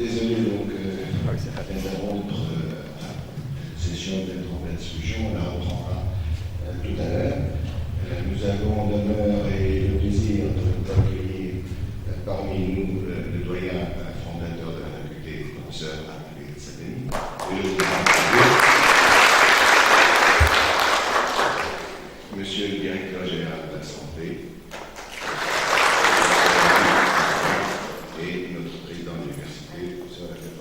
Désolé donc d'interrompre la session d'interrompre la discussion, on la reprendra tout à l'heure. Nous avons l'honneur et le plaisir d'accueillir parmi nous le doyen fondateur de la faculté, le professeur Ahmed Sabeni, Monsieur le directeur général de la santé, et notre président de l'université, le professeur Lafayette.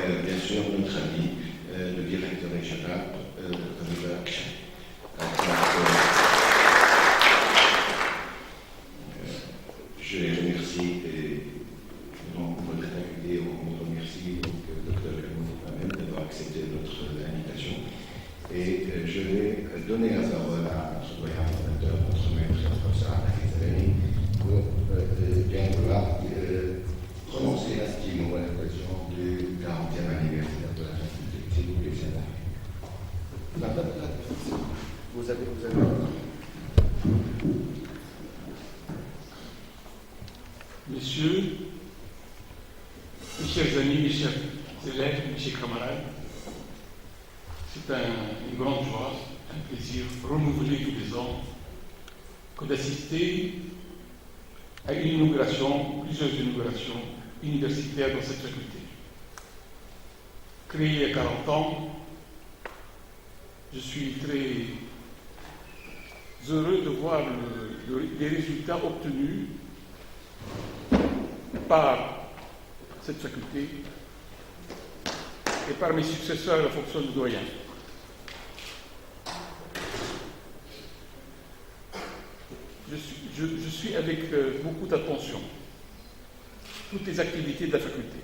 Et bien sûr notre ami, le directeur régional, Oliver Action. Je les remercie et au nom de la faculté, on remercie donc le docteur Kamoun d'avoir accepté notre invitation. Et je vais donner la parole à notre doyen fondateur, notre maître, le professeur Ahmed Sabeni, pour bien vouloir prononcer l'instime à l'occasion du 40e anniversaire de la faculté. S'il vous plaît, c'est là. Vous avez. Messieurs, mes chers amis, mes chers élèves, mes chers camarades, c'est une grande joie, un plaisir renouvelé tous les ans que d'assister à une inauguration, plusieurs inaugurations universitaires dans cette faculté. Créée il y a 40 ans, je suis très heureux de voir les résultats obtenus par cette faculté et par mes successeurs à la fonction de doyen. Je suis avec beaucoup d'attention toutes les activités de la faculté.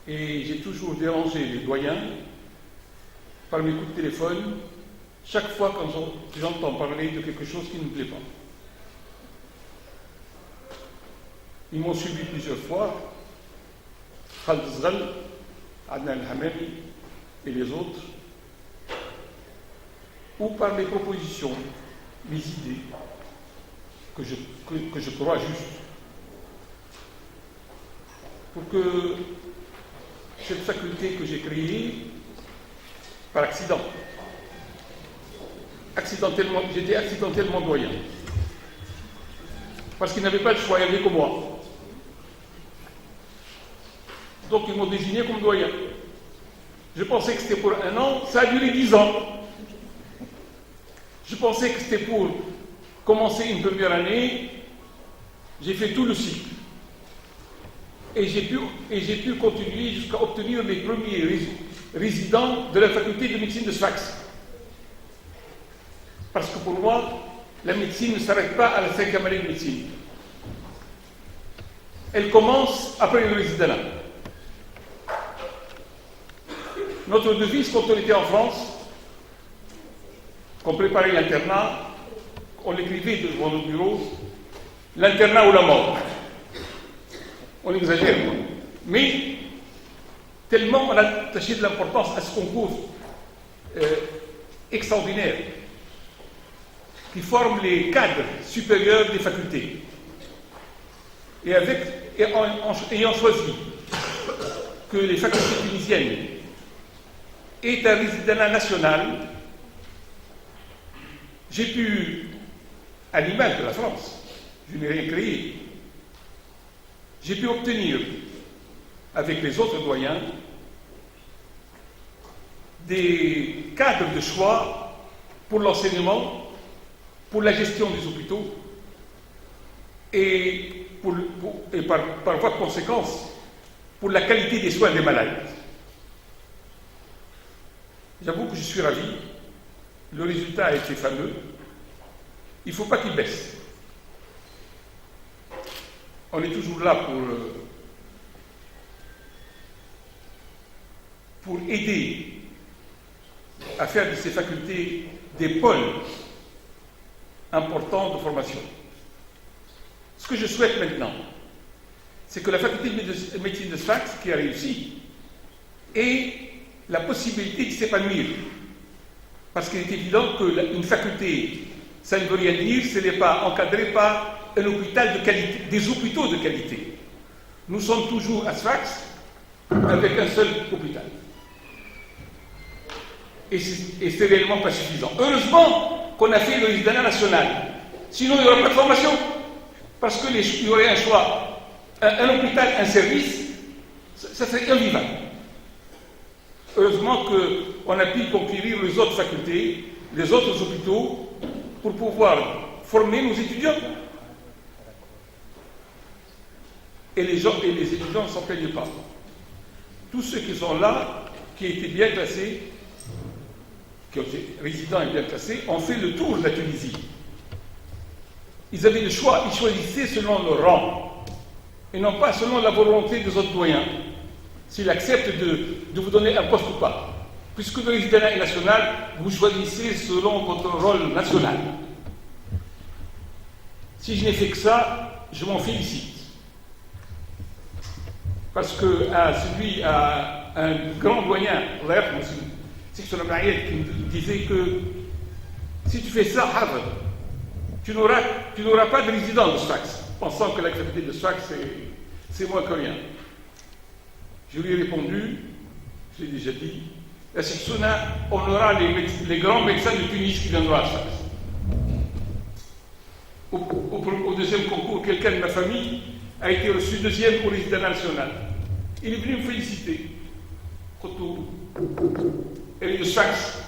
Et j'ai toujours dérangé les doyens par mes coups de téléphone chaque fois quand j'entends parler de quelque chose qui ne me plaît pas. Ils m'ont suivi plusieurs fois, Khaled Zghal, Adnan El-Hamami et les autres, ou par mes propositions, mes idées, que je crois justes, pour que cette faculté que j'ai créée par accident, j'étais accidentellement doyen, parce qu'ils n'avaient pas le choix, il n'y avait que moi. Donc ils m'ont désigné comme doyen. Je pensais que c'était pour 1 an, ça a duré 10 ans. Je pensais que c'était pour commencer une première année, j'ai fait tout le cycle. Et j'ai pu continuer jusqu'à obtenir les premiers résidents de la faculté de médecine de Sfax. Parce que pour moi, la médecine ne s'arrête pas à la 5e année de médecine. Elle commence après le résidat. Notre devise, quand on était en France, qu'on préparait l'internat, on l'écrivait devant notre bureau, l'internat ou la mort. On exagère, mais tellement on a attaché de l'importance à ce concours extraordinaire qui forme les cadres supérieurs des facultés. Et ayant choisi que les facultés tunisiennes aient un résidat national, j'ai pu, à l'image de la France, je n'ai rien créé, j'ai pu obtenir, avec les autres doyens, des cadres de choix pour l'enseignement, pour la gestion des hôpitaux et par voie de conséquence, pour la qualité des soins des malades. J'avoue que je suis ravi. Le résultat a été fameux. Il ne faut pas qu'il baisse. On est toujours là pour aider à faire de ces facultés des pôles importants de formation. Ce que je souhaite maintenant, c'est que la faculté de médecine de Sfax, qui a réussi, ait la possibilité de s'épanouir. Parce qu'il est évident qu'une faculté, ça ne veut rien dire si elle n'est pas encadrée par un hôpital de qualité, des hôpitaux de qualité. Nous sommes toujours à Sfax avec un seul hôpital. Et c'est réellement pas suffisant. Heureusement qu'on a fait le résident national. Sinon, il n'y aurait pas de formation. Parce qu'il y aurait un choix. Un hôpital, un service, ça serait invivable. Heureusement qu'on a pu conquérir les autres facultés, les autres hôpitaux, pour pouvoir former nos étudiants. Et les étudiants ne s'en plaignent pas. Tous ceux qui sont là, qui étaient bien classés, qui ont été résidents et bien classés, ont fait le tour de la Tunisie. Ils avaient le choix, ils choisissaient selon leur rang, et non pas selon la volonté des autres doyens, s'ils acceptent de vous donner un poste ou pas. Puisque le résident est national, vous choisissez selon votre rôle national. Si je n'ai fait que ça, je m'en félicite. Parce que un grand doyen, c'est sur le mariage qui me disait que si tu fais ça, tu n'auras pas de résident de Sfax, pensant que la faculté de Sfax, c'est moins que rien. Je lui ai répondu, je l'ai déjà dit, la Sixuna, on aura les grands médecins de Tunis qui viendront à Sfax. Au deuxième concours, quelqu'un de ma famille a été reçu deuxième au résident national. Il est venu me féliciter. Elle est de Sfax.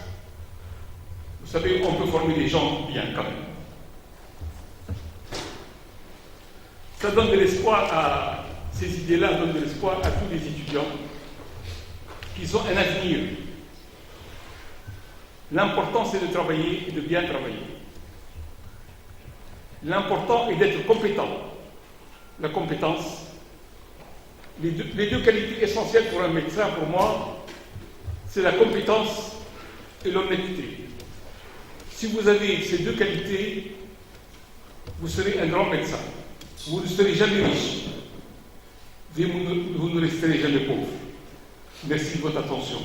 Vous savez, on peut former des gens bien quand même. Ça donne de l'espoir ces idées-là donnent de l'espoir à tous les étudiants qu'ils ont un avenir. L'important, c'est de travailler et de bien travailler. L'important est d'être compétent. La compétence, les deux qualités essentielles pour un médecin, pour moi, c'est la compétence et l'honnêteté. Si vous avez ces deux qualités, vous serez un grand médecin. Vous ne serez jamais riche. Et vous ne resterez jamais pauvre. Merci de votre attention.